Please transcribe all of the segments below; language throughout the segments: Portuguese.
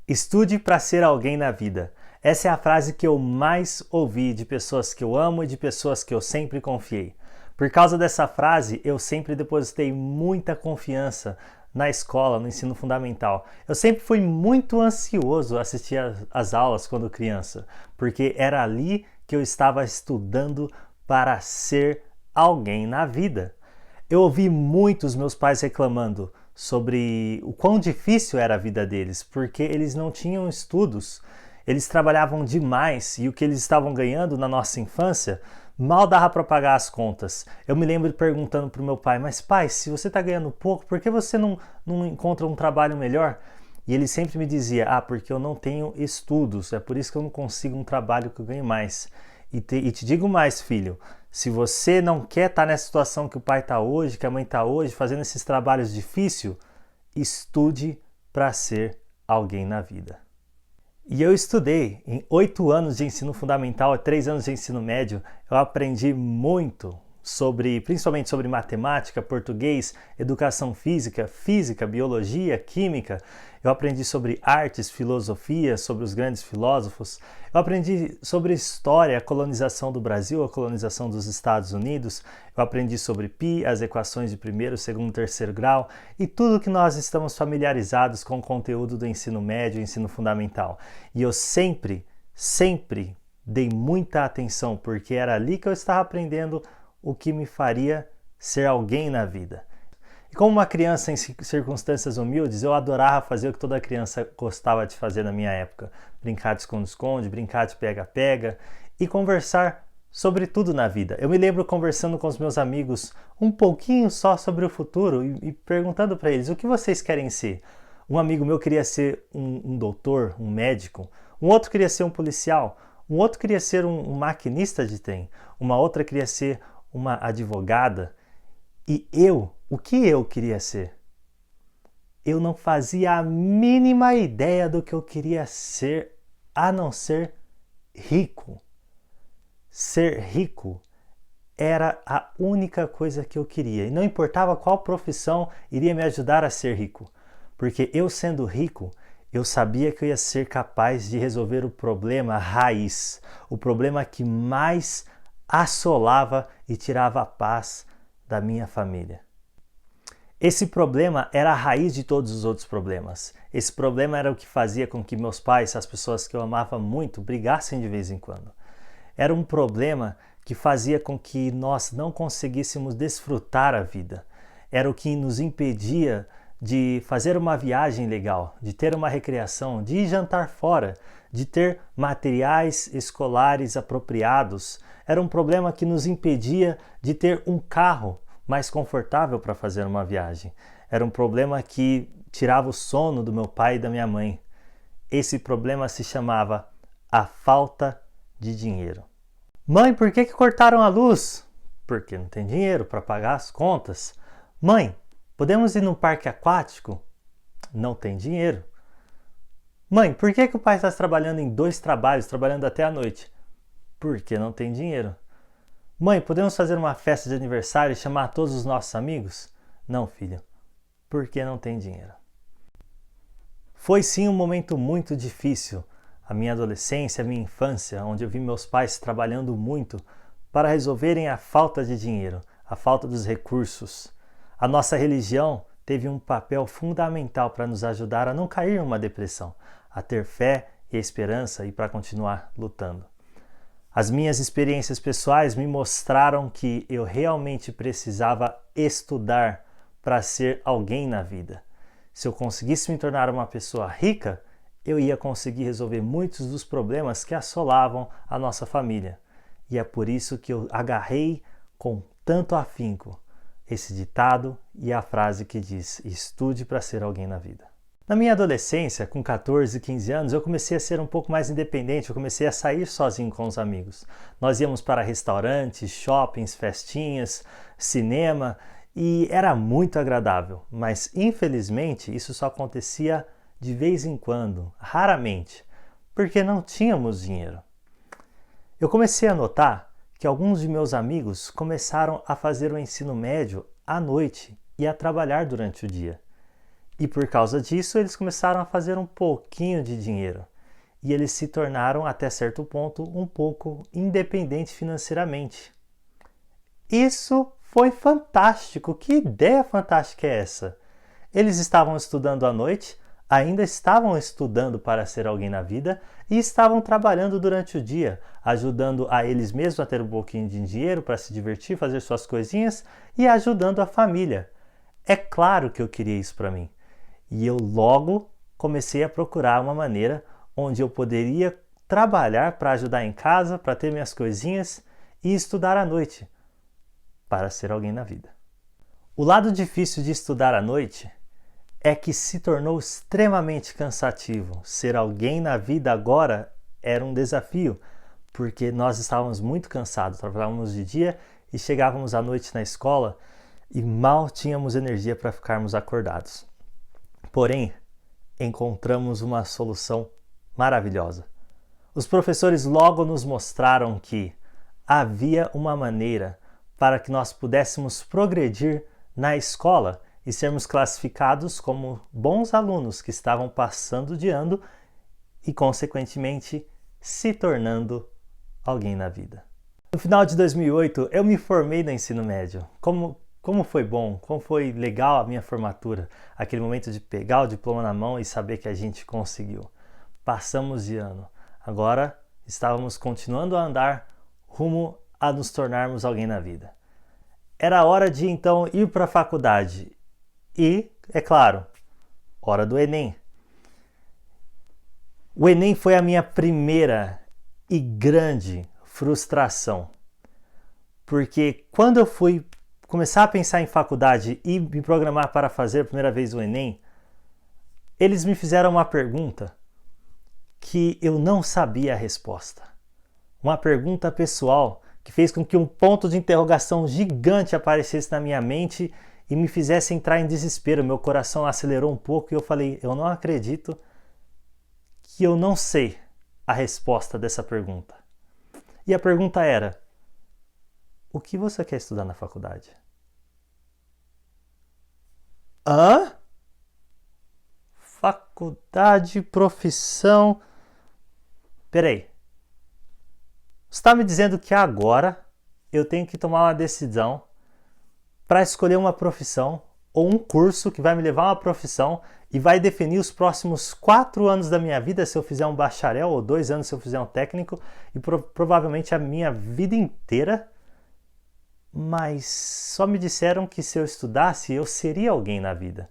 Estude para ser alguém na vida. Essa é a frase que eu mais ouvi de pessoas que eu amo e de pessoas que eu sempre confiei. Por causa dessa frase, eu sempre depositei muita confiança na escola, no ensino fundamental. Eu sempre fui muito ansioso a assistir às aulas quando criança, porque era ali que eu estava estudando para ser alguém na vida. Eu ouvi muitos meus pais reclamando sobre o quão difícil era a vida deles, porque eles não tinham estudos, eles trabalhavam demais e o que eles estavam ganhando na nossa infância mal dava para pagar as contas. Eu me lembro perguntando para o meu pai, mas pai, se você está ganhando pouco, por que você não encontra um trabalho melhor? E ele sempre me dizia, porque eu não tenho estudos, é por isso que eu não consigo um trabalho que eu ganhe mais. E te digo mais, filho, se você não quer estar nessa situação que o pai está hoje, que a mãe está hoje, fazendo esses trabalhos difíceis, estude para ser alguém na vida. E eu estudei em 8 anos de ensino fundamental e 3 anos de ensino médio. Eu aprendi muito principalmente sobre matemática, português, educação física, biologia, química. Eu aprendi sobre artes, filosofia, sobre os grandes filósofos. Eu aprendi sobre história, a colonização do Brasil, a colonização dos Estados Unidos. Eu aprendi sobre π, as equações de primeiro, segundo e terceiro grau e tudo que nós estamos familiarizados com o conteúdo do ensino médio e ensino fundamental. E eu sempre dei muita atenção, porque era ali que eu estava aprendendo o que me faria ser alguém na vida. E como uma criança em circunstâncias humildes, eu adorava fazer o que toda criança gostava de fazer na minha época. Brincar de esconde-esconde, brincar de pega-pega e conversar sobre tudo na vida. Eu me lembro conversando com os meus amigos um pouquinho só sobre o futuro e perguntando para eles, o que vocês querem ser? Um amigo meu queria ser um doutor, um médico, um outro queria ser um policial, um outro queria ser um maquinista de trem, uma outra queria ser uma advogada. E o que eu queria ser? Eu não fazia a mínima ideia do que eu queria ser, a não ser rico. Ser rico era a única coisa que eu queria. E não importava qual profissão iria me ajudar a ser rico. Porque eu sendo rico, eu sabia que eu ia ser capaz de resolver o problema raiz. O problema que mais assolava e tirava a paz da minha família. Esse problema era a raiz de todos os outros problemas. Esse problema era o que fazia com que meus pais, as pessoas que eu amava muito, brigassem de vez em quando. Era um problema que fazia com que nós não conseguíssemos desfrutar a vida. Era o que nos impedia de fazer uma viagem legal, de ter uma recreação, de ir jantar fora, de ter materiais escolares apropriados. Era um problema que nos impedia de ter um carro mais confortável para fazer uma viagem. Era um problema que tirava o sono do meu pai e da minha mãe. Esse problema se chamava a falta de dinheiro. Mãe, por que cortaram a luz? Porque não tem dinheiro para pagar as contas. Mãe, podemos ir num parque aquático? Não tem dinheiro. Mãe, por que o pai está trabalhando em 2 trabalhos, trabalhando até a noite? Porque não tem dinheiro. Mãe, podemos fazer uma festa de aniversário e chamar todos os nossos amigos? Não, filho, porque não tem dinheiro. Foi sim um momento muito difícil, a minha adolescência, a minha infância, onde eu vi meus pais trabalhando muito para resolverem a falta de dinheiro, a falta dos recursos. A nossa religião teve um papel fundamental para nos ajudar a não cair em uma depressão, a ter fé e esperança e para continuar lutando. As minhas experiências pessoais me mostraram que eu realmente precisava estudar para ser alguém na vida. Se eu conseguisse me tornar uma pessoa rica, eu ia conseguir resolver muitos dos problemas que assolavam a nossa família. E é por isso que eu agarrei com tanto afinco esse ditado e a frase que diz: estude para ser alguém na vida. Na minha adolescência, com 14, 15 anos, eu comecei a ser um pouco mais independente, eu comecei a sair sozinho com os amigos. Nós íamos para restaurantes, shoppings, festinhas, cinema e era muito agradável, mas infelizmente isso só acontecia de vez em quando, raramente, porque não tínhamos dinheiro. Eu comecei a notar que alguns de meus amigos começaram a fazer o ensino médio à noite e a trabalhar durante o dia. E por causa disso, eles começaram a fazer um pouquinho de dinheiro. E eles se tornaram, até certo ponto, um pouco independentes financeiramente. Isso foi fantástico! Que ideia fantástica é essa? Eles estavam estudando à noite, ainda estavam estudando para ser alguém na vida e estavam trabalhando durante o dia, ajudando a eles mesmos a ter um pouquinho de dinheiro para se divertir, fazer suas coisinhas e ajudando a família. É claro que eu queria isso para mim. E eu logo comecei a procurar uma maneira onde eu poderia trabalhar para ajudar em casa, para ter minhas coisinhas e estudar à noite, para ser alguém na vida. O lado difícil de estudar à noite é que se tornou extremamente cansativo. Ser alguém na vida agora era um desafio, porque nós estávamos muito cansados, trabalhávamos de dia e chegávamos à noite na escola e mal tínhamos energia para ficarmos acordados. Porém, encontramos uma solução maravilhosa. Os professores logo nos mostraram que havia uma maneira para que nós pudéssemos progredir na escola e sermos classificados como bons alunos que estavam passando de ano e, consequentemente, se tornando alguém na vida. No final de 2008, eu me formei no ensino médio. Como foi bom, como foi legal a minha formatura, aquele momento de pegar o diploma na mão e saber que a gente conseguiu. Passamos de ano. Agora estávamos continuando a andar rumo a nos tornarmos alguém na vida. Era hora de então ir para a faculdade. E, é claro, hora do Enem. O Enem foi a minha primeira e grande frustração. Porque quando eu fui começar a pensar em faculdade e me programar para fazer a primeira vez o Enem, eles me fizeram uma pergunta que eu não sabia a resposta. Uma pergunta pessoal que fez com que um ponto de interrogação gigante aparecesse na minha mente e me fizesse entrar em desespero. Meu coração acelerou um pouco e eu falei, eu não acredito que eu não sei a resposta dessa pergunta. E a pergunta era, o que você quer estudar na faculdade? Hã? Faculdade, profissão... Peraí. Você está me dizendo que agora eu tenho que tomar uma decisão para escolher uma profissão ou um curso que vai me levar a uma profissão e vai definir os próximos 4 anos da minha vida se eu fizer um bacharel ou 2 anos se eu fizer um técnico e provavelmente a minha vida inteira. Mas só me disseram que se eu estudasse eu seria alguém na vida.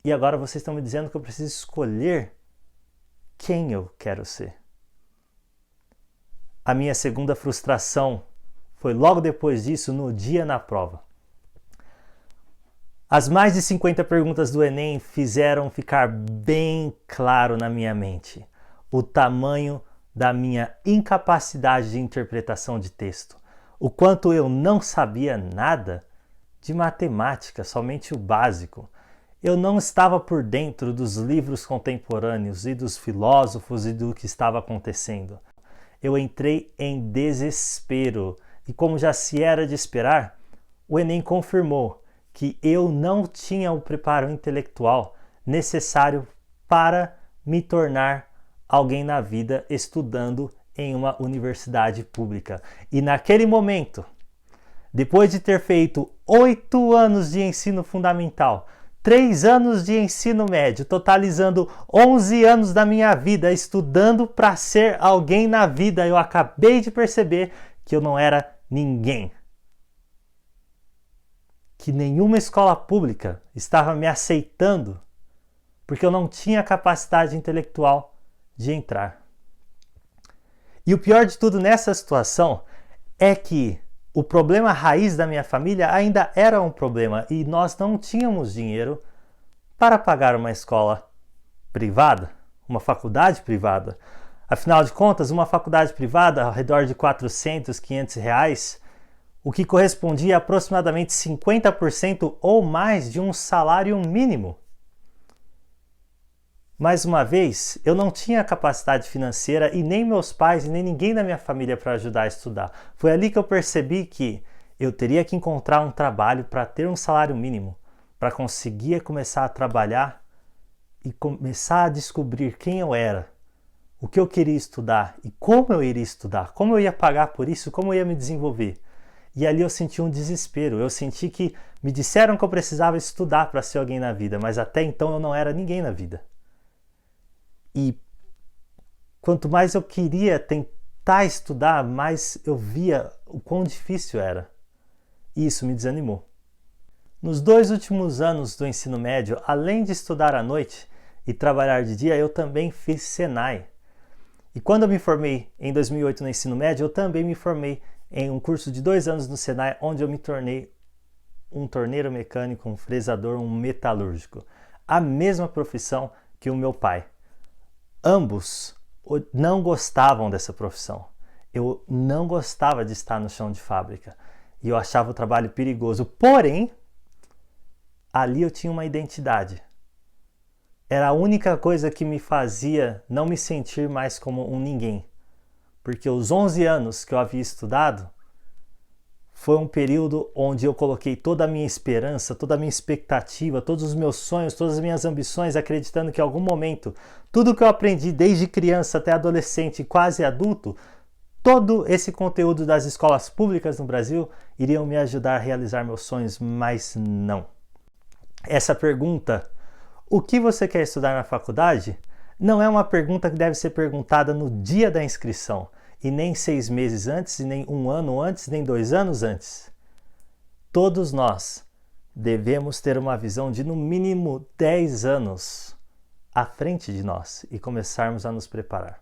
E agora vocês estão me dizendo que eu preciso escolher quem eu quero ser. A minha segunda frustração foi logo depois disso, no dia na prova. As mais de 50 perguntas do Enem fizeram ficar bem claro na minha mente o tamanho da minha incapacidade de interpretação de texto, o quanto eu não sabia nada de matemática, somente o básico. Eu não estava por dentro dos livros contemporâneos e dos filósofos e do que estava acontecendo. Eu entrei em desespero e, como já se era de esperar, o Enem confirmou que eu não tinha o preparo intelectual necessário para me tornar alguém na vida estudando em uma universidade pública. E naquele momento, depois de ter feito 8 anos de ensino fundamental, 3 anos de ensino médio, totalizando 11 anos da minha vida estudando para ser alguém na vida, eu acabei de perceber que eu não era ninguém. Que nenhuma escola pública estava me aceitando porque eu não tinha capacidade intelectual de entrar. E o pior de tudo nessa situação é que o problema raiz da minha família ainda era um problema e nós não tínhamos dinheiro para pagar uma escola privada, uma faculdade privada. Afinal de contas, uma faculdade privada ao redor de 400, 500 reais, o que correspondia a aproximadamente 50% ou mais de um salário mínimo. Mais uma vez, eu não tinha capacidade financeira e nem meus pais e nem ninguém da minha família para ajudar a estudar. Foi ali que eu percebi que eu teria que encontrar um trabalho para ter um salário mínimo, para conseguir começar a trabalhar e começar a descobrir quem eu era, o que eu queria estudar e como eu iria estudar, como eu ia pagar por isso, como eu ia me desenvolver. E ali eu senti um desespero, eu senti que me disseram que eu precisava estudar para ser alguém na vida, mas até então eu não era ninguém na vida. E quanto mais eu queria tentar estudar, mais eu via o quão difícil era. E isso me desanimou. Nos 2 últimos anos do ensino médio, além de estudar à noite e trabalhar de dia, eu também fiz Senai. E quando eu me formei em 2008 no ensino médio, eu também me formei em um curso de 2 anos no Senai, onde eu me tornei um torneiro mecânico, um fresador, um metalúrgico. A mesma profissão que o meu pai. Ambos não gostavam dessa profissão. Eu não gostava de estar no chão de fábrica. E eu achava o trabalho perigoso. Porém, ali eu tinha uma identidade. Era a única coisa que me fazia não me sentir mais como um ninguém. Porque os 11 anos que eu havia estudado foi um período onde eu coloquei toda a minha esperança, toda a minha expectativa, todos os meus sonhos, todas as minhas ambições, acreditando que em algum momento, tudo que eu aprendi desde criança até adolescente e quase adulto, todo esse conteúdo das escolas públicas no Brasil iriam me ajudar a realizar meus sonhos, mas não. Essa pergunta, o que você quer estudar na faculdade? Não é uma pergunta que deve ser perguntada no dia da inscrição, e nem 6 meses antes, e nem 1 ano antes, nem 2 anos antes. Todos nós devemos ter uma visão de no mínimo 10 anos à frente de nós e começarmos a nos preparar.